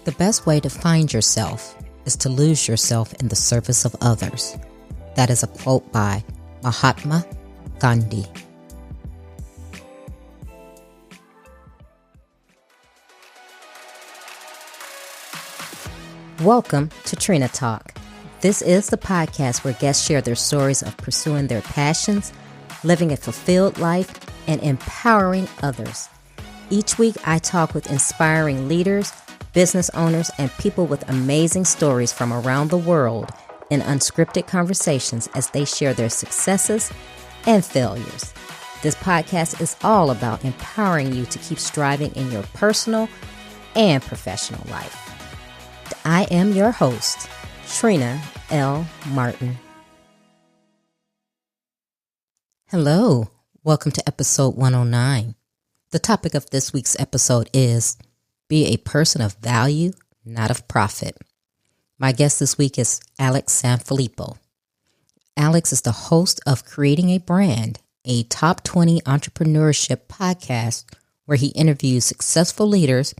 The best way to find yourself is to lose yourself in the service of others. That is a quote by Mahatma Gandhi. Welcome to Trina Talk. This is the podcast where guests share their stories of pursuing their passions, living a fulfilled life, and empowering others. Each week, I talk with inspiring leaders, business owners, and people with amazing stories from around the world in unscripted conversations as they share their successes and failures. This podcast is all about empowering you to keep striving in your personal and professional life. I am your host, Trina L. Martin. Hello, welcome to episode 109. The topic of this week's episode is Be a person of value, not of profit. My guest this week is Alex Sanfilippo. Alex is the host of Creating a Brand, a top 20 entrepreneurship podcast where he interviews successful leaders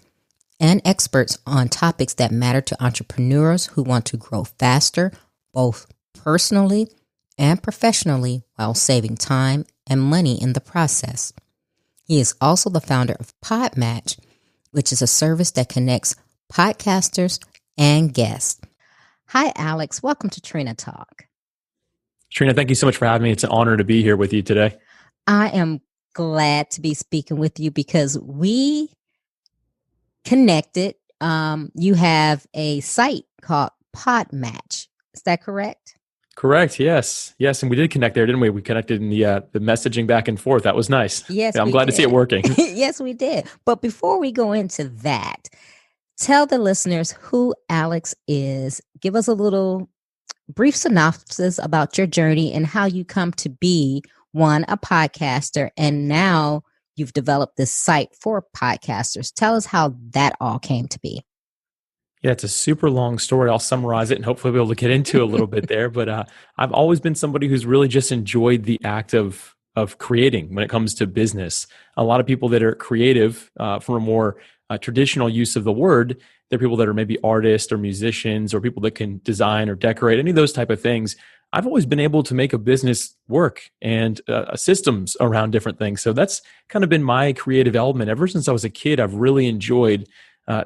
and experts on topics that matter to entrepreneurs who want to grow faster, both personally and professionally, while saving time and money in the process. He is also the founder of Podmatch, which is a service that connects podcasters and guests. Hi, Alex. Welcome to Trina Talk. Trina, thank you so much for having me. It's an honor to be here with you today. I am glad to be speaking with you because we connected. You have a site called Podmatch. Is that correct? Correct. Yes. And we did connect there, didn't we? We connected in the messaging back and forth. That was nice. Yes. I'm glad to see it working. Yes, we did. But before we go into that, tell the listeners who Alex is. Give us a little brief synopsis about your journey and how you come to be, one, a podcaster, and now you've developed this site for podcasters. Tell us how that all came to be. Yeah, it's a super long story. I'll summarize it and hopefully be able to get into a little bit there. But I've always been somebody who's really just enjoyed the act of creating when it comes to business. A lot of people that are creative from a more traditional use of the word, they're people that are maybe artists or musicians or people that can design or decorate, any of those type of things. I've always been able to make a business work and systems around different things. So that's kind of been my creative element. Ever since I was a kid, I've really enjoyed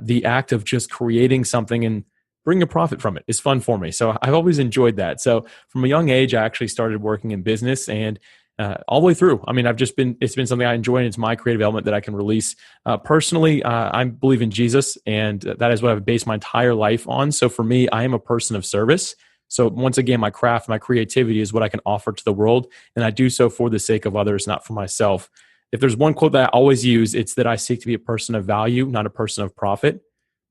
the act of just creating something and bringing a profit from it. Is fun for me. So I've always enjoyed that. So from a young age, I actually started working in business and all the way through. I mean, it's been something I enjoy and it's my creative element that I can release. Personally, I believe in Jesus and that is what I've based my entire life on. So for me, I am a person of service. So once again, my craft, my creativity is what I can offer to the world. And I do so for the sake of others, not for myself. If there's one quote that I always use, it's that I seek to be a person of value, not a person of profit.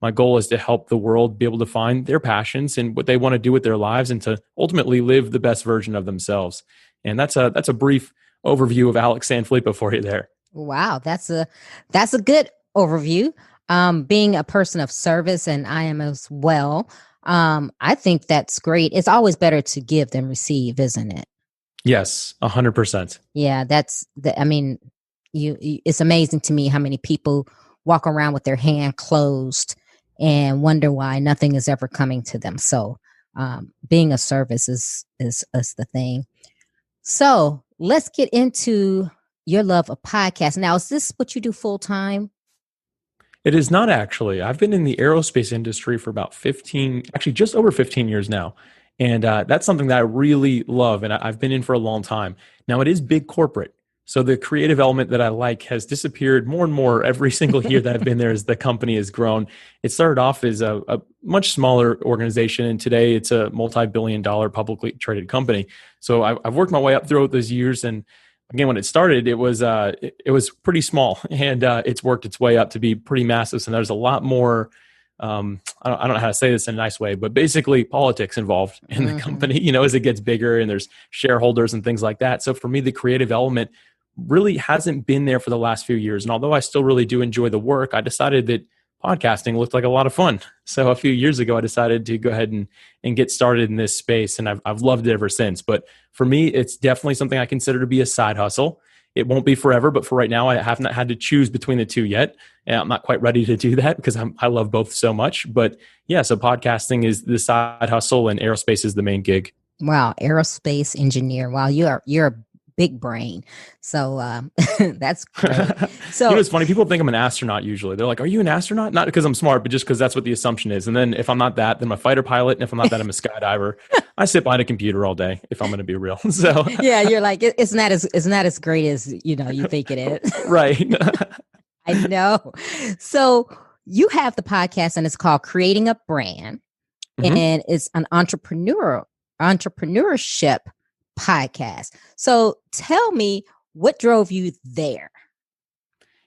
My goal is to help the world be able to find their passions and what they want to do with their lives and to ultimately live the best version of themselves. And that's a brief overview of Alex Sanfilippo for you there. Wow, that's a good overview. Being a person of service, and I am as well. I think that's great. It's always better to give than receive, isn't it? Yes, 100%. Yeah, it's amazing to me how many people walk around with their hand closed and wonder why nothing is ever coming to them. So being a service is the thing. So let's get into your love of podcasts. Now, is this what you do full time? It is not actually. I've been in the aerospace industry for about just over 15 years now. And that's something that I really love. And I've been in for a long time. Now, it is big corporate. So the creative element that I like has disappeared more and more every single year that I've been there as the company has grown. It started off as a much smaller organization, and today it's a multi-billion-dollar publicly traded company. So I've worked my way up throughout those years, and again, when it started, it was pretty small, and it's worked its way up to be pretty massive. And there's a lot more. I don't know how to say this in a nice way, but basically politics involved in the company. As it gets bigger, and there's shareholders and things like that. So for me, the creative element really hasn't been there for the last few years. And although I still really do enjoy the work, I decided that podcasting looked like a lot of fun. So a few years ago, I decided to go ahead and get started in this space. And I've loved it ever since. But for me, it's definitely something I consider to be a side hustle. It won't be forever, but for right now, I have not had to choose between the two yet. And I'm not quite ready to do that because I love both so much. But yeah, so podcasting is the side hustle and aerospace is the main gig. Wow, aerospace engineer. Wow, you're a big brain. So that's great. So It's funny. People think I'm an astronaut usually. They're like, are you an astronaut? Not because I'm smart, but just because that's what the assumption is. And then if I'm not that, then I'm a fighter pilot. And if I'm not that, I'm a skydiver. I sit behind a computer all day, if I'm going to be real. So yeah, you're like, it's not as great as you think it is. right. I know. So you have the podcast and it's called Creating a Brand. And it's an entrepreneurship podcast. So tell me what drove you there?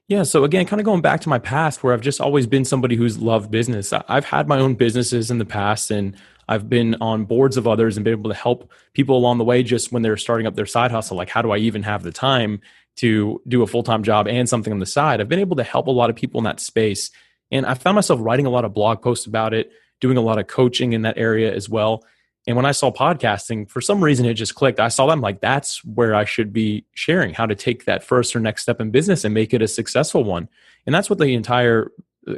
Yeah. So again, kind of going back to my past where I've just always been somebody who's loved business. I've had my own businesses in the past and I've been on boards of others and been able to help people along the way just when they're starting up their side hustle. Like, how do I even have the time to do a full-time job and something on the side? I've been able to help a lot of people in that space. And I found myself writing a lot of blog posts about it, doing a lot of coaching in that area as well. And when I saw podcasting, for some reason, it just clicked. I saw them like, that's where I should be sharing how to take that first or next step in business and make it a successful one. And that's what the entire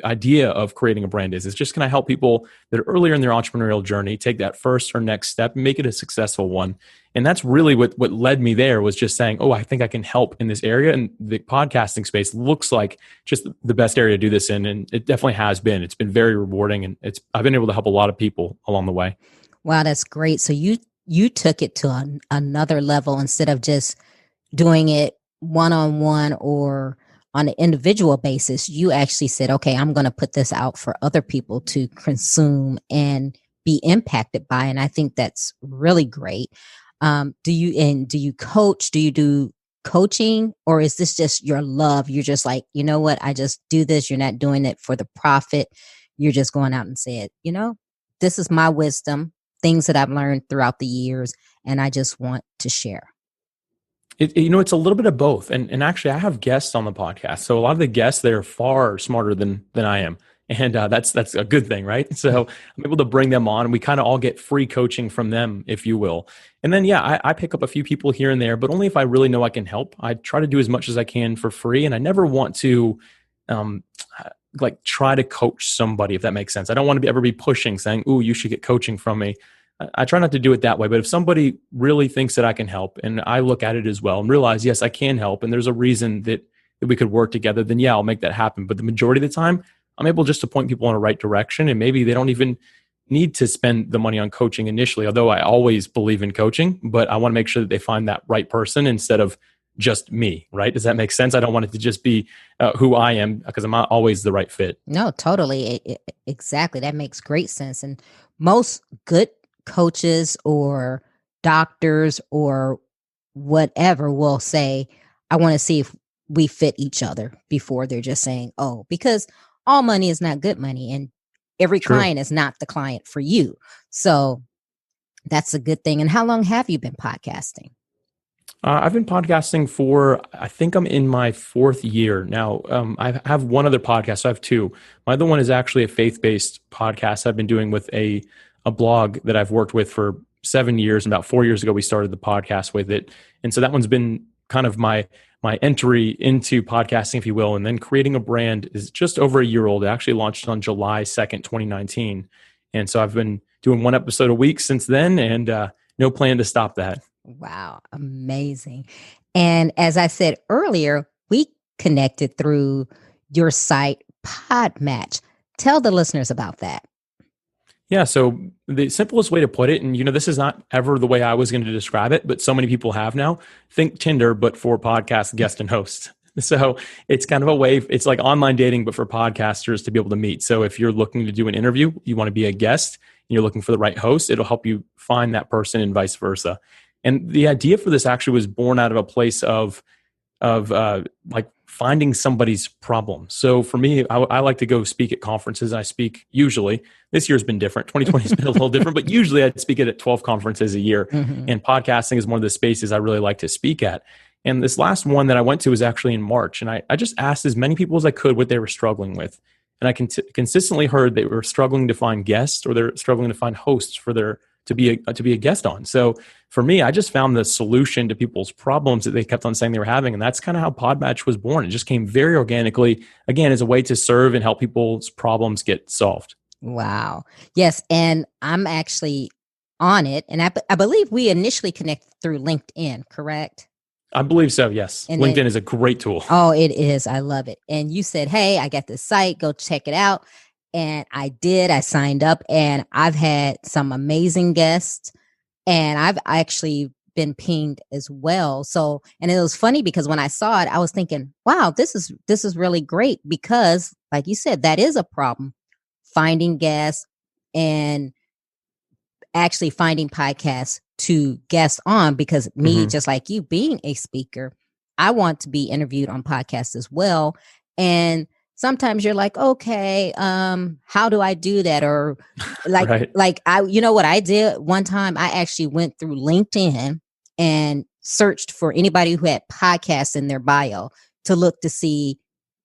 idea of creating a brand is. It's just, can I help people that are earlier in their entrepreneurial journey take that first or next step and make it a successful one? And that's really what led me there, was just saying, oh, I think I can help in this area. And the podcasting space looks like just the best area to do this in. And it definitely has been. It's been very rewarding. And I've been able to help a lot of people along the way. Wow, that's great. So you took it to another level instead of just doing it one-on-one or on an individual basis. You actually said, okay, I'm going to put this out for other people to consume and be impacted by. And I think that's really great. Do you coach? Do you do coaching, or is this just your love? You're just like, you know what? I just do this. You're not doing it for the profit. You're just going out and said, this is my wisdom, things that I've learned throughout the years, and I just want to share. It's a little bit of both. And actually, I have guests on the podcast. So a lot of the guests, they're far smarter than I am. And that's a good thing, right? So I'm able to bring them on and we kind of all get free coaching from them, if you will. And then, yeah, I pick up a few people here and there, but only if I really know I can help. I try to do as much as I can for free. And I never want to try to coach somebody, if that makes sense. I don't want to ever be pushing, saying, "Ooh, you should get coaching from me." I try not to do it that way. But if somebody really thinks that I can help, and I look at it as well and realize, yes, I can help, and there's a reason that we could work together, then yeah, I'll make that happen. But the majority of the time, I'm able just to point people in the right direction, and maybe they don't even need to spend the money on coaching initially, although I always believe in coaching, but I want to make sure that they find that right person instead of just me, right? Does that make sense? I don't want it to just be who I am, because I'm not always the right fit. No, totally. Exactly. That makes great sense. And most good coaches or doctors or whatever will say, I want to see if we fit each other, before they're just saying, oh, because all money is not good money, and every True. client is not the client for you. So that's a good thing. And how long have you been podcasting? I've been podcasting for, I think I'm in my 4th year now. I have one other podcast. So I have 2. My other one is actually a faith-based podcast I've been doing with a blog that I've worked with for 7 years. And about 4 years ago, we started the podcast with it. And so that one's been kind of my entry into podcasting, if you will. And then Creating a Brand is just over a year old. It actually launched on July 2nd, 2019. And so I've been doing one episode a week since then, and no plan to stop that. Wow, amazing. And as I said earlier, we connected through your site, Podmatch. Tell the listeners about that. Yeah, so the simplest way to put it, and this is not ever the way I was going to describe it, but so many people have now, think Tinder, but for podcast guest and host. So it's kind of a way, it's like online dating, but for podcasters to be able to meet. So if you're looking to do an interview, you want to be a guest, and you're looking for the right host, it'll help you find that person and vice versa. And the idea for this actually was born out of a place of like finding somebody's problem. So for me, I like to go speak at conferences. I speak usually. This year's been different. 2020 has been a little different, but usually I'd speak at 12 conferences a year. Mm-hmm. And podcasting is one of the spaces I really like to speak at. And this last one that I went to was actually in March. And I just asked as many people as I could what they were struggling with. And I consistently heard they were struggling to find guests, or they're struggling to find hosts for their to be a guest on. So for me, I just found the solution to people's problems that they kept on saying they were having, and that's kind of how Podmatch was born. It just came very organically, again, as a way to serve and help people's problems get solved. Wow. Yes. And I'm actually on it. And I believe we initially connected through LinkedIn, correct? I believe so, yes. And LinkedIn then, is a great tool. oh, it is. I love it. And you said, hey, I got this site, go check it out. And I did. I signed up and I've had some amazing guests and I've actually been pinged as well. So, and it was funny because when I saw it, I was thinking, wow, this is really great because like you said, that is a problem, finding guests and actually finding podcasts to guest on, because me, just like you being a speaker, I want to be interviewed on podcasts as well. And sometimes you're like, okay, how do I do that? Or like, Right. you know what I did one time? I actually went through LinkedIn and searched for anybody who had podcasts in their bio to look to see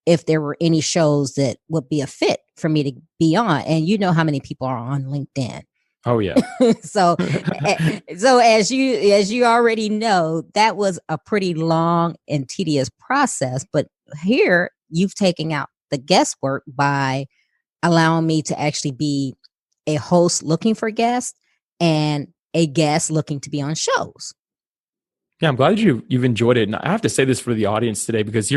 if there were any shows that would be a fit for me to be on. And you know how many people are on LinkedIn. Oh yeah. so so as you already know, that was a pretty long and tedious process, but here you've taken out the guesswork by allowing me to actually be a host looking for guests and a guest looking to be on shows. Yeah, I'm glad you've enjoyed it. And I have to say this for the audience today, because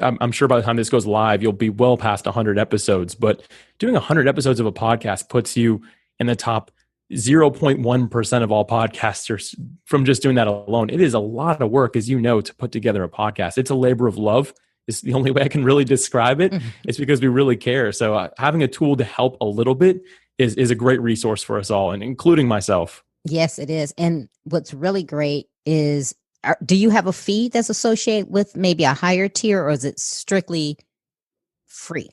I'm sure by the time this goes live, you'll be well past 100 episodes. But doing 100 episodes of a podcast puts you in the top 0.1% of all podcasters from just doing that alone. It is a lot of work, as you know, to put together a podcast. It's a labor of love. It's the only way I can really describe it. It's because we really care. So having a tool to help a little bit is a great resource for us all, and including myself. Yes, it is. And what's really great is, do you have a fee that's associated with maybe a higher tier, or is it strictly free?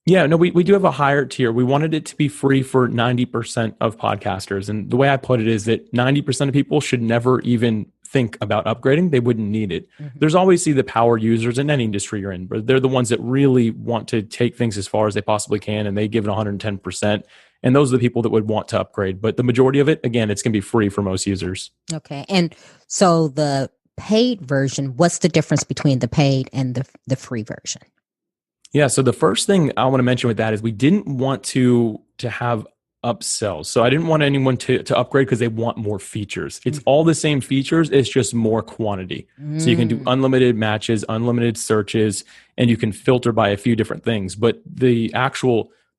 Yeah, no, we do have a higher tier. We wanted it to be free for 90% of podcasters. And the way I put it is that 90% of people should never even think about upgrading. They wouldn't need it. There's obviously the power users in any industry you're in, but they're the ones that really want to take things as far as they possibly can, and they give it 110%. And those are the people that would want to upgrade. But the majority of it, again, it's going to be free for most users. Okay. And so the paid version, what's the difference between the paid and the free version? Yeah. So the first thing I want to mention with that is we didn't want to have upsells. So I didn't want anyone to upgrade because they want more features. It's all the same features. It's just more quantity. So you can do unlimited matches, unlimited searches, and you can filter by a few different things. But the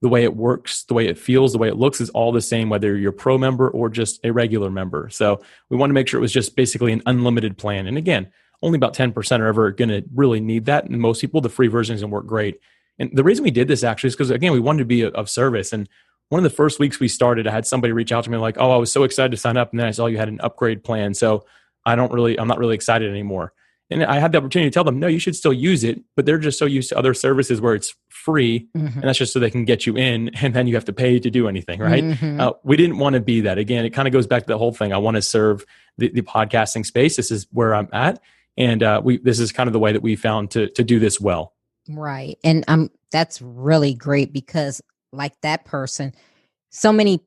way it works, the way it feels, the way it looks is all the same, whether you're a pro member or just a regular member. So we want to make sure it was just basically an unlimited plan. And again, only about 10% are ever going to really need that. And most people, the free version is going to work great. And the reason we did this actually is because, again, we wanted to be of service. And one of the first weeks we started, I had somebody reach out to me like, oh, I was so excited to sign up. And then I saw you had an upgrade plan. So I'm not really excited anymore. And I had the opportunity to tell them, no, you should still use it, but they're just so used to other services where it's free, and that's just so they can get you in, and then you have to pay to do anything, right? We didn't want to be that. Again, it kind of goes back to the whole thing. I want to serve the podcasting space. This is where I'm at, and this is kind of the way that we found to do this well. Right, and that's really great because, like that person, so many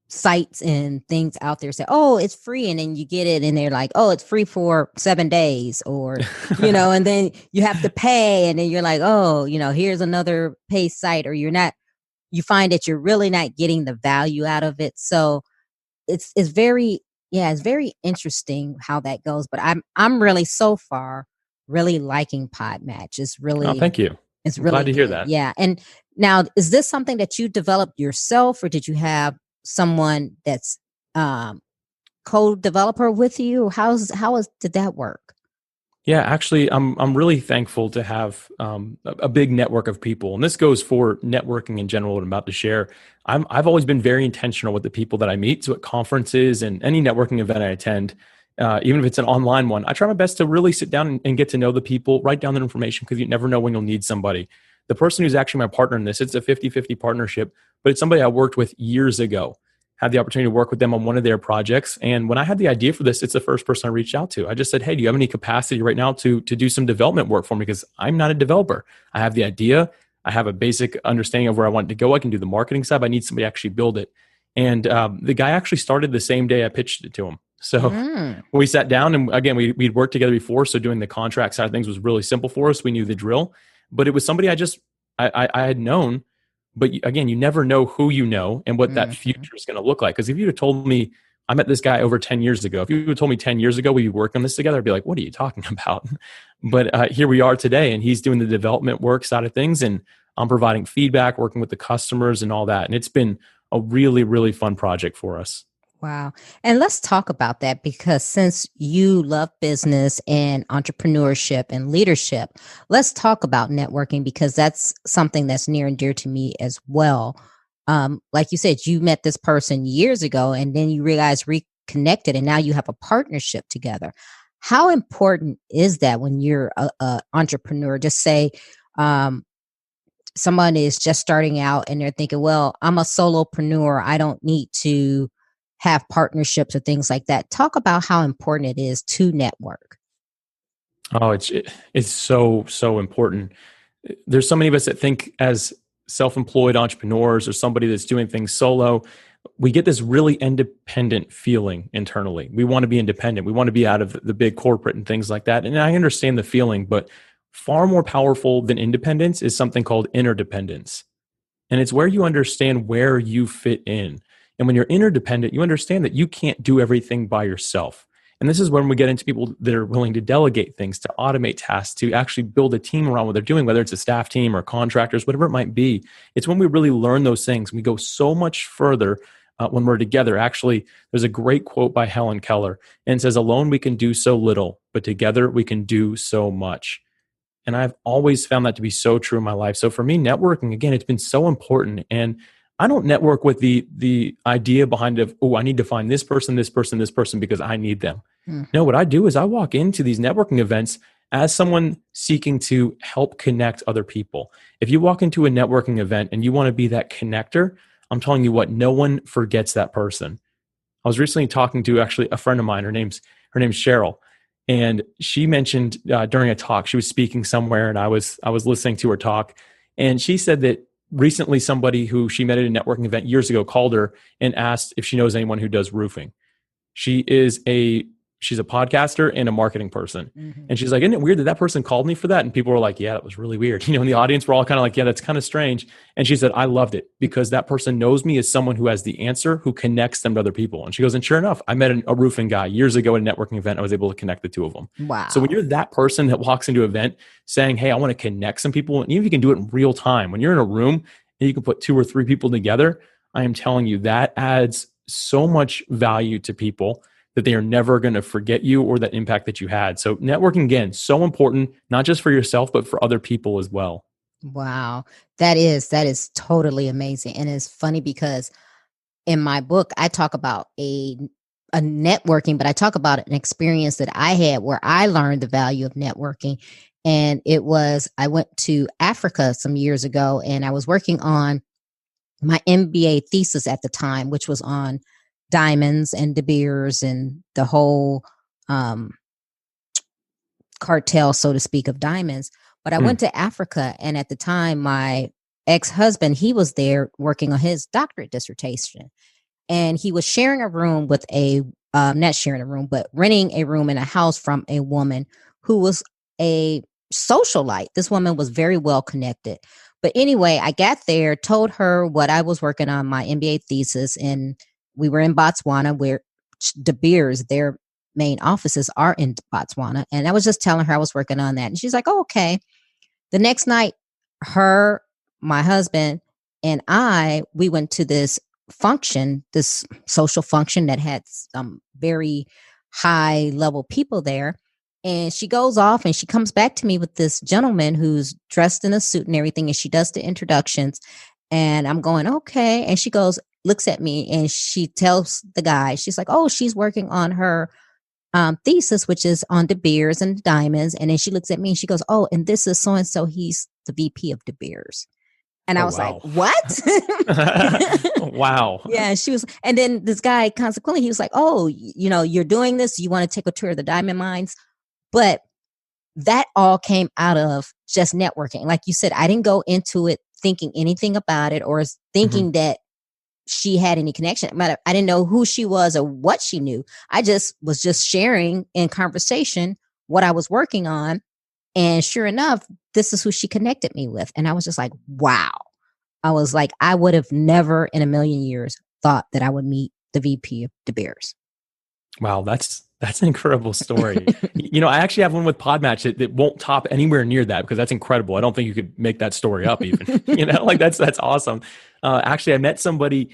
sites and things out there say, oh, it's free. And then you get it and they're like, oh, it's free for 7 days, or, and then you have to pay. And then you're like, oh, here's another pay site, or you find that you're really not getting the value out of it. So it's very interesting how that goes. But I'm really so far really liking Podmatch. It's really, oh, thank you. It's really glad to hear that. Yeah. And now, is this something that you developed yourself, or did you have someone that's co-developer with you? Did that work? Yeah, actually, I'm really thankful to have a big network of people, and this goes for networking in general. What I'm about to share, I've always been very intentional with the people that I meet. So at conferences and any networking event I attend, even if it's an online one, I try my best to really sit down and get to know the people, write down their information, because you never know when you'll need somebody. The person who's actually my partner in this, it's a 50-50 partnership, but it's somebody I worked with years ago. Had the opportunity to work with them on one of their projects. And when I had the idea for this, it's the first person I reached out to. I just said, hey, do you have any capacity right now to do some development work for me? Because I'm not a developer. I have the idea. I have a basic understanding of where I want it to go. I can do the marketing side. But I need somebody to actually build it. And the guy actually started the same day I pitched it to him. So Mm. we sat down, and again, we'd worked together before. So doing the contract side of things was really simple for us. We knew the drill, but it was somebody I had known. But again, you never know who you know and what that Mm-hmm. future is going to look like. Because if you'd have told me I met this guy over 10 years ago, if you had told me 10 years ago we'd be working on this together, I'd be like, what are you talking about? But here we are today, and he's doing the development work side of things, and I'm providing feedback, working with the customers and all that. And it's been a really, really fun project for us. Wow. And let's talk about that, because since you love business and entrepreneurship and leadership, let's talk about networking, because that's something that's near and dear to me as well. Like you said, you met this person years ago and then you realize reconnected and now you have a partnership together. How important is that when you're a entrepreneur? Just say, um, someone is just starting out and they're thinking, well, I'm a solopreneur. I don't need to have partnerships or things like that. Talk about how important it is to network. Oh, it's so important. There's so many of us that think as self-employed entrepreneurs or somebody that's doing things solo, we get this really independent feeling internally. We want to be independent. We want to be out of the big corporate and things like that. And I understand the feeling, but far more powerful than independence is something called interdependence. And it's where you understand where you fit in. And when you're interdependent, you understand that you can't do everything by yourself. And this is when we get into people that are willing to delegate things, to automate tasks, to actually build a team around what they're doing, whether it's a staff team or contractors, whatever it might be. It's when we really learn those things. We go so much further when we're together. Actually, there's a great quote by Helen Keller, and it says, alone we can do so little, but together we can do so much. And I've always found that to be so true in my life. So for me, networking, again, it's been so important. And I don't network with the idea behind it of, oh, I need to find this person, this person, this person because I need them. Mhm. No, what I do is I walk into these networking events as someone seeking to help connect other people. If you walk into a networking event and you want to be that connector, I'm telling you what, no one forgets that person. I was recently talking to actually a friend of mine. Her name's Cheryl, and she mentioned during a talk, she was speaking somewhere, and I was listening to her talk, and she said that recently somebody who she met at a networking event years ago called her and asked if she knows anyone who does roofing. She is a she's a podcaster and a marketing person. Mhm. And she's like, isn't it weird that that person called me for that? And people were like, yeah, that was really weird. In the audience, we're all kind of like, yeah, that's kind of strange. And she said, I loved it because that person knows me as someone who has the answer, who connects them to other people. And she goes, and sure enough, I met a roofing guy years ago at a networking event. I was able to connect the two of them. So when Wow. you're that person that walks into an event saying, hey, I want to connect some people, and even if you can do it in real time, when you're in a room and you can put two or three people together, I am telling you that adds so much value to people that they are never going to forget you or that impact that you had. So networking, again, so important, not just for yourself, but for other people as well. Wow. That is totally amazing. And it's funny because in my book, I talk about a networking, but I talk about an experience that I had where I learned the value of networking. And it was, I went to Africa some years ago and I was working on my MBA thesis at the time, which was on diamonds and De Beers and the whole um, cartel, so to speak, of diamonds. But I went Mm, to Africa, and at the time, my ex husband, he was there working on his doctorate dissertation, and he was sharing a room with a not sharing a room, but renting a room in a house from a woman who was a socialite. This woman was very well connected. But anyway, I got there, told her what I was working on, my MBA thesis, and we were in Botswana where De Beers, their main offices are in Botswana. And I was just telling her I was working on that. And she's like, oh, okay. The next night, her, my husband, and we went to this function, this social function that had some very high level people there. And she goes off and she comes back to me with this gentleman who's dressed in a suit and everything. And she does the introductions. And I'm going, okay. And she goes, looks at me and she tells the guy, she's like, oh, she's working on her thesis, which is on De Beers and diamonds. And then she looks at me and she goes, oh, and this is so and so. He's the VP of De Beers. And oh, I was like, wow. what? Wow. Yeah, she was. And then this guy, consequently, he was like, oh, you're doing this. You want to take a tour of the diamond mines. But that all came out of just networking. Like you said, I didn't go into it thinking anything about it or Mhm. thinking that she had any connection. I didn't know who she was or what she knew. I was just sharing in conversation what I was working on. And sure enough, this is who she connected me with. And I was just like, wow. I was like, I would have never in a million years thought that I would meet the VP of De Beers. Wow, that's an incredible story. I actually have one with Podmatch that won't top anywhere near that because that's incredible. I don't think you could make that story up even. Like that's awesome. Actually, I met somebody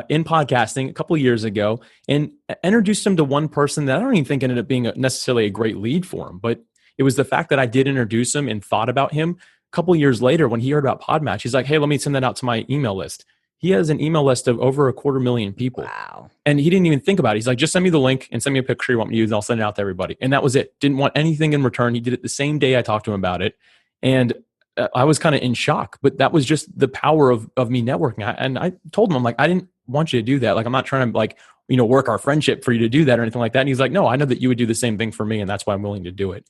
in podcasting a couple of years ago and introduced him to one person that I don't even think ended up being necessarily a great lead for him, but it was the fact that I did introduce him and thought about him. A couple of years later, when he heard about Podmatch, he's like, "Hey, let me send that out to my email list." He has an email list of over 250,000 people. Wow. And he didn't even think about it. He's like, just send me the link and send me a picture you want me to use, and I'll send it out to everybody. And that was it. Didn't want anything in return. He did it the same day I talked to him about it. And I was kind of in shock, but that was just the power of me networking. And I told him, I'm like, I didn't want you to do that. Like, I'm not trying to work our friendship for you to do that or anything like that. And he's like, no, I know that you would do the same thing for me. And that's why I'm willing to do it.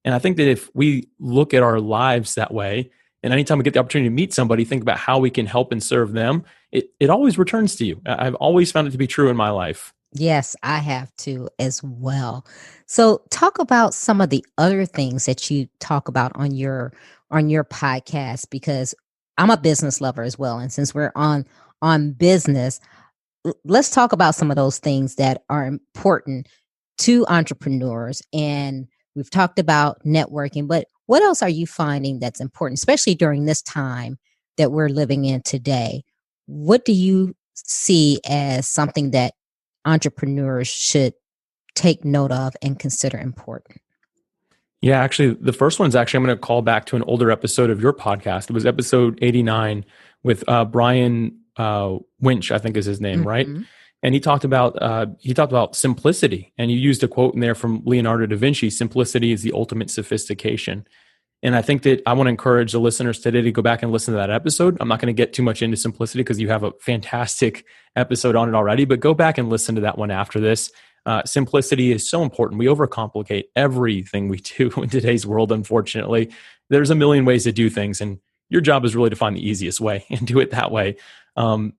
And I think that if we look at our lives that way, and anytime we get the opportunity to meet somebody, think about how we can help and serve them, it always returns to you. I've always found it to be true in my life. Yes, I have too as well. So talk about some of the other things that you talk about on your podcast, because I'm a business lover as well. And since we're on business, let's talk about some of those things that are important to entrepreneurs. And we've talked about networking, but what else are you finding that's important, especially during this time that we're living in today? What do you see as something that entrepreneurs should take note of and consider important? Yeah, actually, the first one's I'm going to call back to an older episode of your podcast. It was episode 89 with Brian Winch, I think is his name, right? And he talked about simplicity, and you used a quote in there from Leonardo da Vinci: "Simplicity is the ultimate sophistication." And I think that I want to encourage the listeners today to go back and listen to that episode. I'm not going to get too much into simplicity because you have a fantastic episode on it already, but go back and listen to that one after this. Simplicity is so important. We overcomplicate everything we do in today's world, unfortunately. There's a million ways to do things, and your job is really to find the easiest way and do it that way.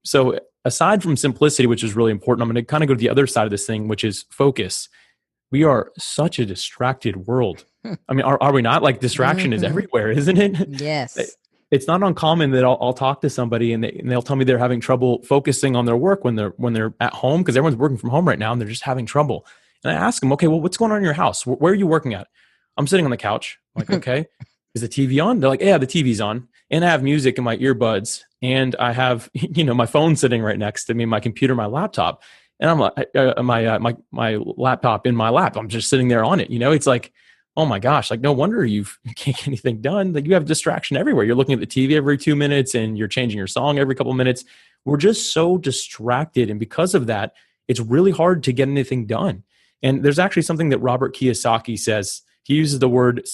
So aside from simplicity, which is really important, I'm going to kind of go to the other side of this thing, which is focus. We are such a distracted world. I mean, are we not? Like, distraction is everywhere, isn't it? Yes. It's not uncommon that I'll talk to somebody and they'll tell me they're having trouble focusing on their work when they're at home, because everyone's working from home right now and they're just having trouble. And I ask them, okay, well, what's going on in your house? Where are you working at? I'm sitting on the couch. I'm like, okay, is the TV on? They're like, yeah, the TV's on. And I have music in my earbuds, and I have, my phone sitting right next to me, my computer, my laptop. And I'm like, my laptop in my lap. I'm just sitting there on it. It's like, oh my gosh, like, no wonder you can't get anything done. Like, you have distraction everywhere. You're looking at the TV every 2 minutes and you're changing your song every couple of minutes. We're just so distracted. And because of that, it's really hard to get anything done. And there's actually something that Robert Kiyosaki says. He uses the word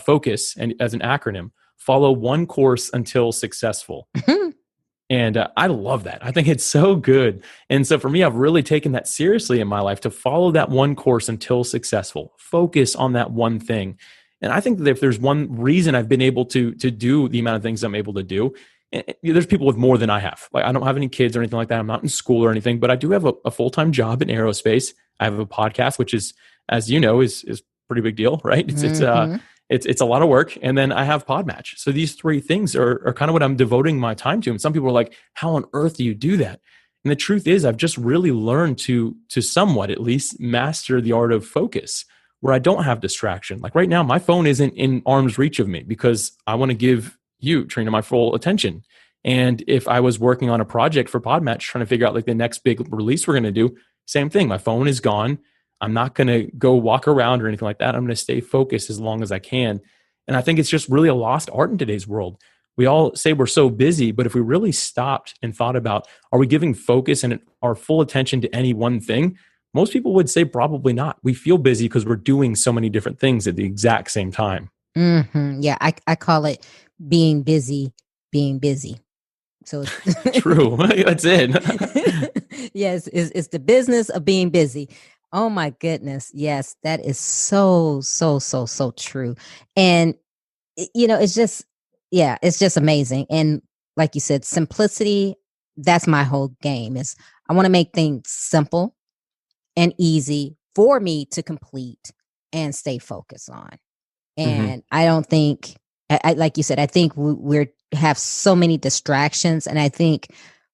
focus and as an acronym: follow one course until successful. And I love that. I think it's so good. And so for me, I've really taken that seriously in my life, to follow that one course until successful. Focus on that one thing. And I think that if there's one reason I've been able to do the amount of things I'm able to do, there's people with more than I have. Like, I don't have any kids or anything like that. I'm not in school or anything, but I do have a full-time job in aerospace. I have a podcast, which is, as you know, is pretty big deal, right? It's a lot of work. And then I have Podmatch. So these three things are kind of what I'm devoting my time to. And some people are like, how on earth do you do that? And the truth is, I've just really learned to somewhat at least master the art of focus, where I don't have distraction. Like right now, my phone isn't in arm's reach of me because I want to give you, Trina, my full attention. And if I was working on a project for Podmatch, trying to figure out like the next big release we're going to do, same thing. My phone is gone. I'm not going to go walk around or anything like that. I'm going to stay focused as long as I can. And I think it's just really a lost art in today's world. We all say we're so busy, but if we really stopped and thought about, are we giving focus and our full attention to any one thing? Most people would say probably not. We feel busy because we're doing so many different things at the exact same time. Yeah, I call it being busy, being busy. So true. That's it. Yes, it's the business of being busy. Oh my goodness. Yes, that is so true. And it's just, it's just amazing. And like you said, simplicity, that's my whole game is I want to make things simple and easy for me to complete and stay focused on. Hmm. And I don't think, like you said, I think we're have so many distractions, and I think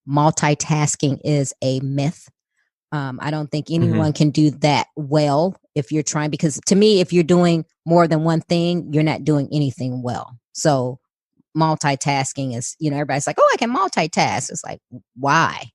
multitasking is a myth. I don't think anyone Hmm. can do that well if you're trying, because to me, if you're doing more than one thing, you're not doing anything well. So multitasking is, everybody's like, oh, I can multitask. It's like, why?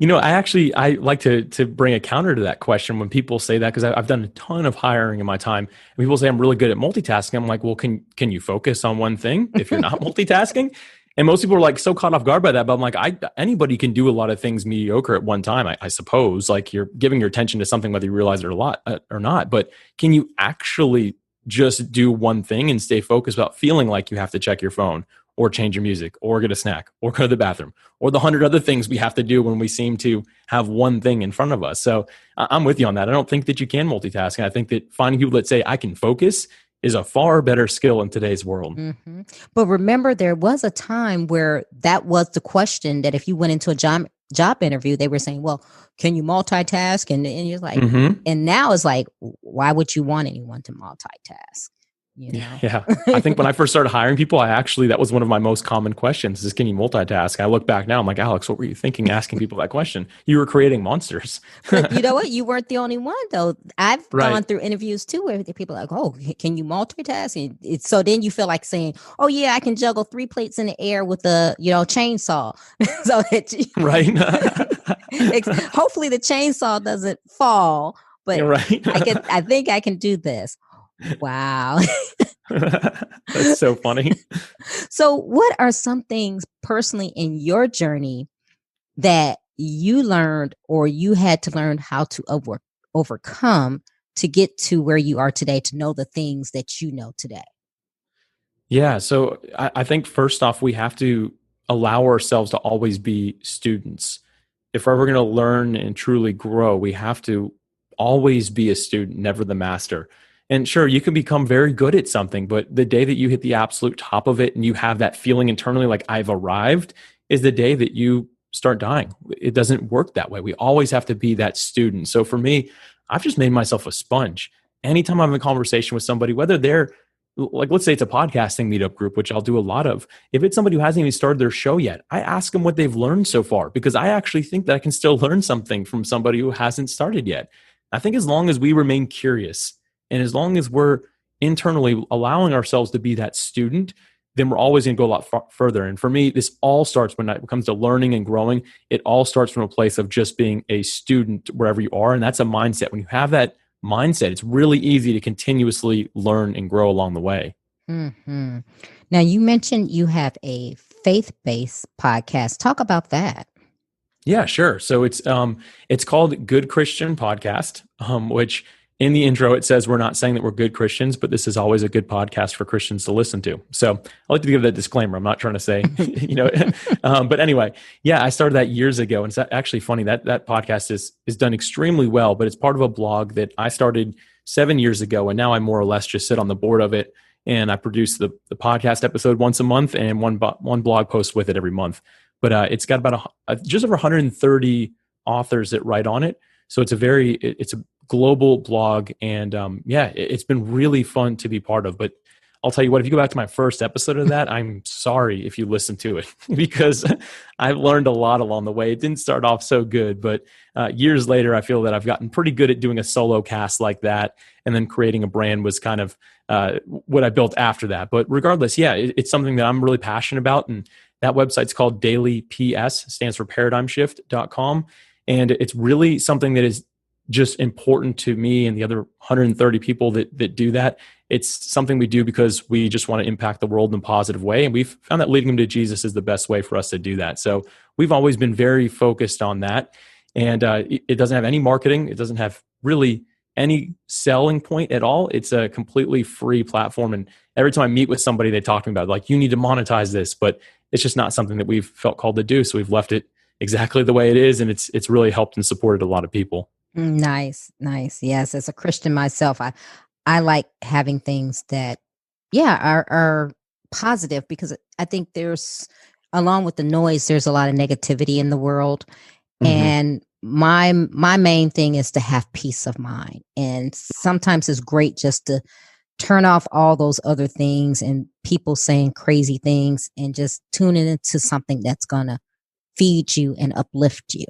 I like to bring a counter to that question when people say that, because I've done a ton of hiring in my time. And people say I'm really good at multitasking. I'm like, well, can you focus on one thing if you're not multitasking? And most people are like so caught off guard by that. But I'm like, anybody can do a lot of things mediocre at one time. I suppose, like, you're giving your attention to something whether you realize it or not. But can you actually just do one thing and stay focused without feeling like you have to check your phone or change your music or get a snack or go to the bathroom or the 100 other things we have to do when we seem to have one thing in front of us? So I'm with you on that. I don't think that you can multitask. And I think that finding people that say I can focus is a far better skill in today's world. Hmm. But remember, there was a time where that was the question, that if you went into a job interview, they were saying, well, can you multitask? And you're like, Mm-hmm. and now it's like, why would you want anyone to multitask? You know? Yeah. I think when I first started hiring people, that was one of my most common questions is, can you multitask? I look back now, I'm like, Alex, what were you thinking asking people that question? You were creating monsters. But you know what? You weren't the only one, though. I've gone Right. through interviews too where the people are like, "Oh, can you multitask?" And so then you feel like saying, "Oh yeah, I can juggle 3 plates in the air with a chainsaw." So that Right. hopefully the chainsaw doesn't fall, but You're right. I think I can do this. Wow. That's so funny. So, what are some things personally in your journey that you learned or you had to learn how to overcome to get to where you are today, to know the things that you know today? Yeah. So I think first off, we have to allow ourselves to always be students. If we're ever going to learn and truly grow, we have to always be a student, never the master. And sure, you can become very good at something, but the day that you hit the absolute top of it and you have that feeling internally like I've arrived is the day that you start dying. It doesn't work that way. We always have to be that student. So for me, I've just made myself a sponge. Anytime I'm in a conversation with somebody, whether they're like, let's say it's a podcasting meetup group, which I'll do a lot of. If it's somebody who hasn't even started their show yet, I ask them what they've learned so far, because I actually think that I can still learn something from somebody who hasn't started yet. I think as long as we remain curious and as long as we're internally allowing ourselves to be that student, then we're always going to go a lot further. And for me, this all starts when it comes to learning and growing. It all starts from a place of just being a student wherever you are. And that's a mindset. When you have that mindset, it's really easy to continuously learn and grow along the way. Hmm. Now, you mentioned you have a faith-based podcast. Talk about that. Yeah, sure. So it's called Good Christian Podcast, which in the intro it says we're not saying that we're good Christians, but this is always a good podcast for Christians to listen to. So I like to give that disclaimer. I'm not trying to say, but anyway, yeah, I started that years ago, and it's actually funny that podcast is done extremely well. But it's part of a blog that I started 7 years ago, and now I more or less just sit on the board of it, and I produce the podcast episode once a month and one blog post with it every month. But it's got about just over 130 authors that write on it. So it's a global blog, and it's been really fun to be part of. But I'll tell you what, if you go back to my first episode of that, I'm sorry if you listen to it because I've learned a lot along the way. It didn't start off so good, but years later, I feel that I've gotten pretty good at doing a solo cast like that, and then creating a brand was kind of what I built after that. But regardless, yeah, it's something that I'm really passionate about, and that website's called Daily PS, stands for paradigmshift.com. And it's really something that is just important to me and the other 130 people that do that. It's something we do because we just want to impact the world in a positive way. And we've found that leading them to Jesus is the best way for us to do that. So we've always been very focused on that. And it doesn't have any marketing. It doesn't have really any selling point at all. It's a completely free platform. And every time I meet with somebody, they talk to me about like, you need to monetize this, but it's just not something that we've felt called to do. So we've left it exactly the way it is. And it's really helped and supported a lot of people. Nice, nice. Yes, as a Christian myself, I like having things that, yeah, are positive, because I think there's along with the noise, there's a lot of negativity in the world. Hmm. And my main thing is to have peace of mind. And sometimes it's great just to turn off all those other things and people saying crazy things and just tune it into something that's going to feed you and uplift you.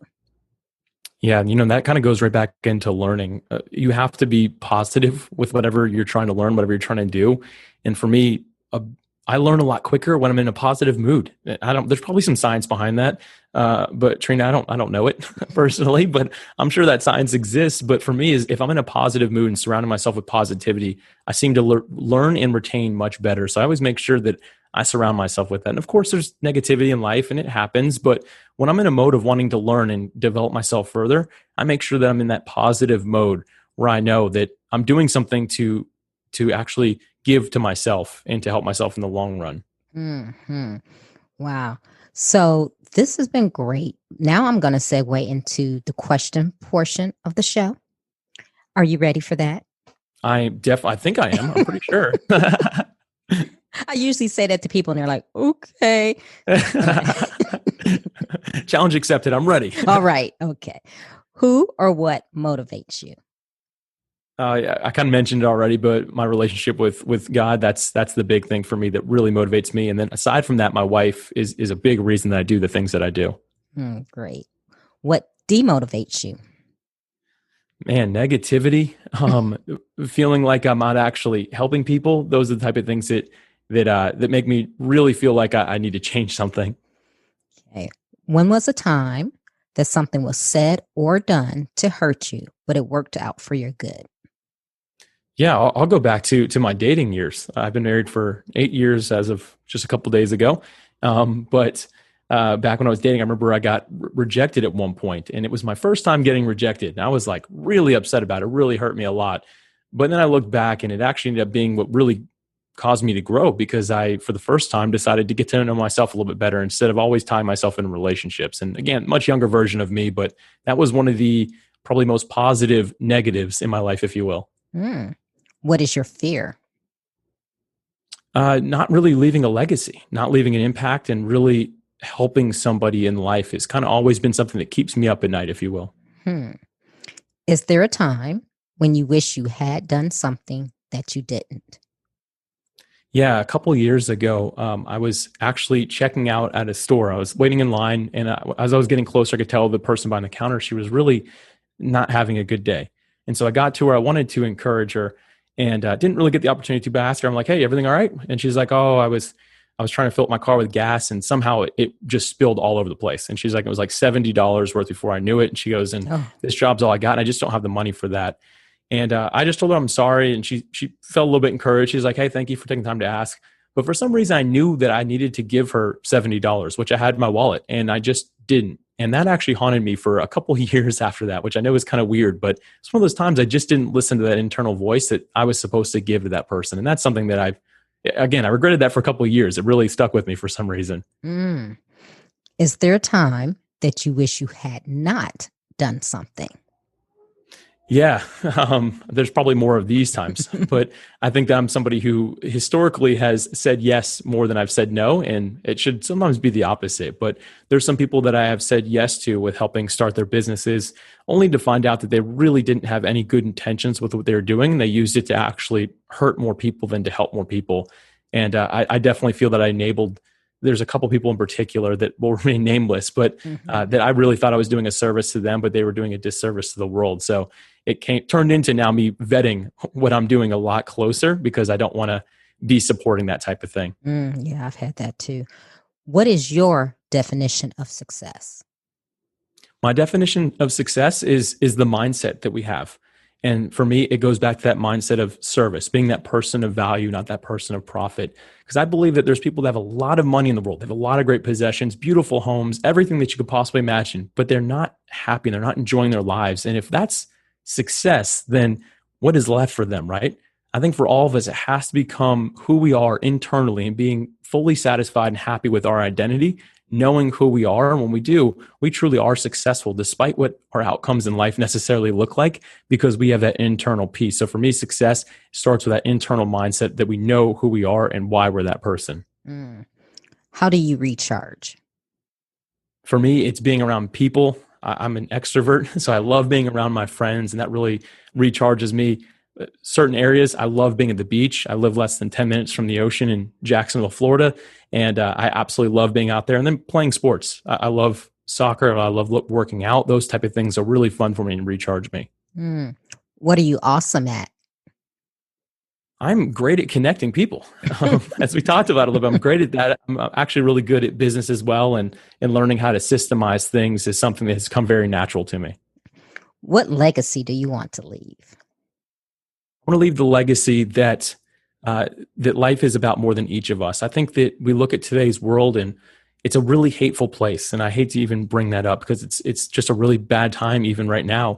Yeah, that kind of goes right back into learning. You have to be positive with whatever you're trying to learn, whatever you're trying to do. And for me, uh, I learn a lot quicker when I'm in a positive mood. I don't. There's probably some science behind that, but Trina, I don't know it personally, but I'm sure that science exists. But for me, is if I'm in a positive mood and surrounding myself with positivity, I seem to learn and retain much better. So I always make sure that I surround myself with that. And of course, there's negativity in life, and it happens, but when I'm in a mode of wanting to learn and develop myself further, I make sure that I'm in that positive mode where I know that I'm doing something to actually give to myself and to help myself in the long run. Hmm. Wow. So this has been great. Now I'm going to segue into the question portion of the show. Are you ready for that? I think I am. I'm pretty sure. I usually say that to people and they're like, okay. Challenge accepted. I'm ready. All right. Okay. Who or what motivates you? I kind of mentioned it already, but my relationship with God, that's the big thing for me that really motivates me. And then aside from that, my wife is a big reason that I do the things that I do. Great. What demotivates you? Man, negativity, feeling like I'm not actually helping people. Those are the type of things that make me really feel like I need to change something. Okay. When was a time that something was said or done to hurt you, but it worked out for your good? Yeah, I'll go back to my dating years. I've been married for 8 years as of just a couple days ago. But back when I was dating, I remember I got rejected at one point, and it was my first time getting rejected. And I was like really upset about it. It really hurt me a lot. But then I looked back, and it actually ended up being what really caused me to grow because I, for the first time, decided to get to know myself a little bit better instead of always tying myself in relationships. And again, much younger version of me, but that was one of the probably most positive negatives in my life, if you will. Hmm. What is your fear? Not really leaving a legacy, not leaving an impact, and really helping somebody in life has kind of always been something that keeps me up at night, if you will. Hmm. Is there a time when you wish you had done something that you didn't? Yeah, a couple years ago, I was actually checking out at a store. I was waiting in line, and as I was getting closer, I could tell the person behind the counter she was really not having a good day. And so I got to her. I wanted to encourage her, and didn't really get the opportunity to. But I asked her, I'm like, "Hey, everything all right?" And she's like, "Oh, I was trying to fill up my car with gas, and somehow it just spilled all over the place." And she's like, "It was like $70 worth before I knew it." And she goes, "And Oh, this job's all I got, and I just don't have the money for that." And I just told her I'm sorry, and she felt a little bit encouraged. She's like, "Hey, thank you for taking time to ask." But for some reason, I knew that I needed to give her $70, which I had in my wallet, and I just didn't. And that actually haunted me for a couple of years after that, which I know is kind of weird, but it's one of those times I just didn't listen to that internal voice that I was supposed to give to that person. And that's something that again, I regretted that for a couple of years. It really stuck with me for some reason. mm. Is there a time that you wish you had not done something? Yeah, there's probably more of these times, but I think that I'm somebody who historically has said yes more than I've said no, and it should sometimes be the opposite. But there's some people that I have said yes to with helping start their businesses, only to find out that they really didn't have any good intentions with what they were doing. They used it to actually hurt more people than to help more people. And I definitely feel that I enabled. There's a couple people in particular that will remain nameless, but Hmm. that I really thought I was doing a service to them, but they were doing a disservice to the world. So it turned into now me vetting what I'm doing a lot closer because I don't want to be supporting that type of thing. Yeah, I've had that too. What is your definition of success? My definition of success is the mindset that we have. And for me, it goes back to that mindset of service, being that person of value, not that person of profit. Because I believe that there's people that have a lot of money in the world, they have a lot of great possessions, beautiful homes, everything that you could possibly imagine, but they're not happy, they're not enjoying their lives. And if that's success, then what is left for them, right? I think for all of us, it has to become who we are internally and being fully satisfied and happy with our identity, knowing who we are. And when we do, we truly are successful despite what our outcomes in life necessarily look like because we have that internal peace. So for me, success starts with that internal mindset that we know who we are and why we're that person. Mm. How do you recharge? For me, it's being around people. I'm an extrovert, so I love being around my friends, and that really recharges me. Certain areas, I love being at the beach. I live less than 10 minutes from the ocean in Jacksonville, Florida, and I absolutely love being out there. And then playing sports. I love soccer. I love working out. Those type of things are really fun for me and recharge me. Mm. What are you awesome at? I'm great at connecting people. As we talked about a little bit, I'm great at that. I'm actually really good at business as well. And learning how to systemize things is something that has come very natural to me. What legacy do you want to leave? I want to leave the legacy that that life is about more than each of us. I think that we look at today's world and it's a really hateful place. And I hate to even bring that up because it's just a really bad time even right now.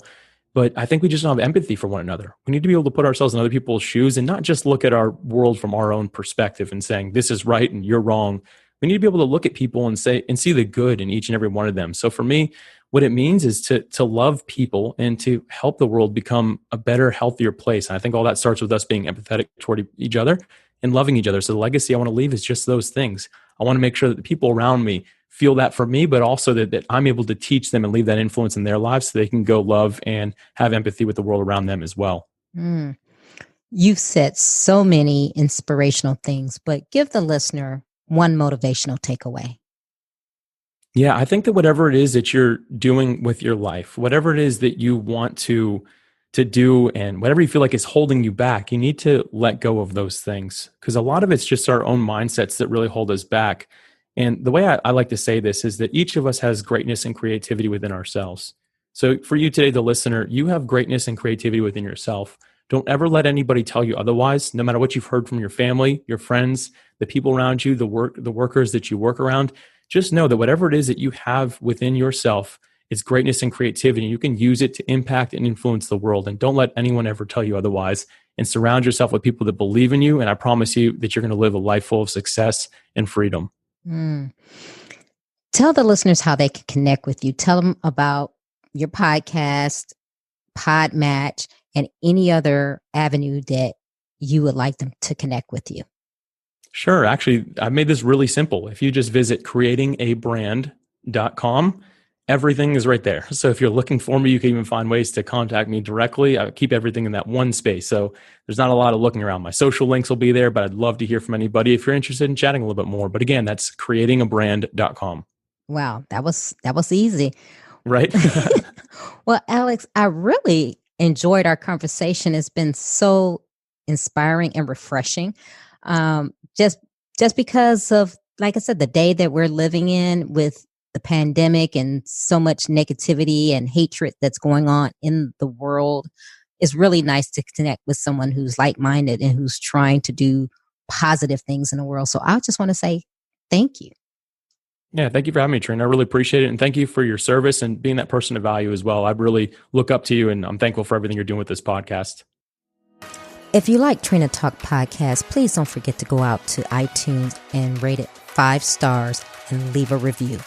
But I think we just don't have empathy for one another. We need to be able to put ourselves in other people's shoes and not just look at our world from our own perspective and saying, this is right and you're wrong. We need to be able to look at people and say and see the good in each and every one of them. So for me, what it means is to love people and to help the world become a better, healthier place. And I think all that starts with us being empathetic toward each other and loving each other. So the legacy I want to leave is just those things. I want to make sure that the people around me feel that for me, but also that I'm able to teach them and leave that influence in their lives so they can go love and have empathy with the world around them as well. Mm. You've said so many inspirational things, but give the listener one motivational takeaway. Yeah, I think that whatever it is that you're doing with your life, whatever it is that you want to do and whatever you feel like is holding you back, you need to let go of those things because a lot of it's just our own mindsets that really hold us back. And the way I like to say this is that each of us has greatness and creativity within ourselves. So for you today, the listener, you have greatness and creativity within yourself. Don't ever let anybody tell you otherwise, no matter what you've heard from your family, your friends, the people around you, the workers that you work around. Just know that whatever it is that you have within yourself is greatness and creativity. You can use it to impact and influence the world. And don't let anyone ever tell you otherwise. And surround yourself with people that believe in you. And I promise you that you're going to live a life full of success and freedom. Mm. Tell the listeners how they can connect with you. Tell them about your podcast, Podmatch, and any other avenue that you would like them to connect with you. Sure. Actually, I've made this really simple. If you just visit creatingabrand.com, everything is right there. So if you're looking for me, you can even find ways to contact me directly. I keep everything in that one space. So there's not a lot of looking around. My social links will be there, but I'd love to hear from anybody if you're interested in chatting a little bit more. But again, that's creatingabrand.com. Wow, that was easy. Right? Well, Alex, I really enjoyed our conversation. It's been so inspiring and refreshing. Just because of, like I said, the day that we're living in with the pandemic and so much negativity and hatred that's going on in the world, it's really nice to connect with someone who's like-minded and who's trying to do positive things in the world. So I just want to say thank you. Yeah, thank you for having me, Trina. I really appreciate it. And thank you for your service and being that person of value as well. I really look up to you and I'm thankful for everything you're doing with this podcast. If you like Trina Talk Podcast, please don't forget to go out to iTunes and rate it 5 stars and leave a review.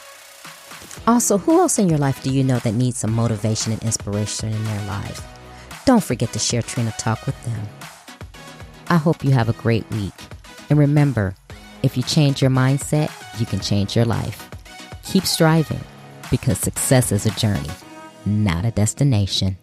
Also, who else in your life do you know that needs some motivation and inspiration in their lives? Don't forget to share Trina Talk with them. I hope you have a great week. And remember, if you change your mindset, you can change your life. Keep striving because success is a journey, not a destination.